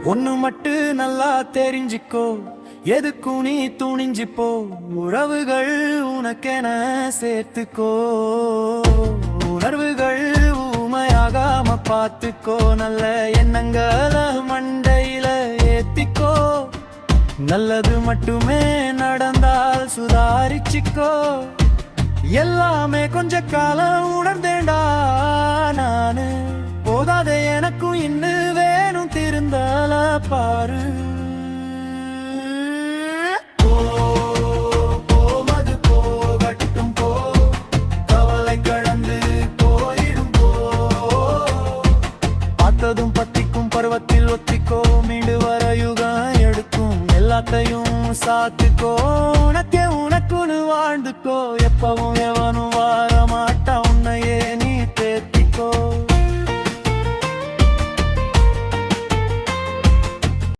ஒண்ணு மட்டும் நல்லா தெரிஞ்சுக்கோ, எதுக்கும் நீ துணிஞ்சிப்போ. உறவுகள் உனக்கென சேர்த்துக்கோ, உணர்வுகள் ஊமையாகாம பார்த்துக்கோ. நல்ல எண்ணங்களை மண்டையில ஏத்திக்கோ, நல்லது மட்டுமே நடந்தால் சுதாரிச்சுக்கோ. எல்லாமே கொஞ்ச காலம் உணர்ந்தேண்டா நானு, போதாதே எனக்கும் இன்னும் வேணும் திருந்தல பாரு. போவது போகட்டும் போ, கவலை கடந்து போயிடும் போ. பார்த்ததும் பத்திக்கும் பருவத்தில் ஒத்திக்கோ, மீண்டு வர யுகம் எடுக்கும் எல்லாத்தையும் சாத்துக்கோ. உனக்கே உனக்குன்னு வாழ்ந்துக்கோ, எப்பவும் எவனும் வாழ மாட்டான் உன்னையே நீ தேத்திக்கோ.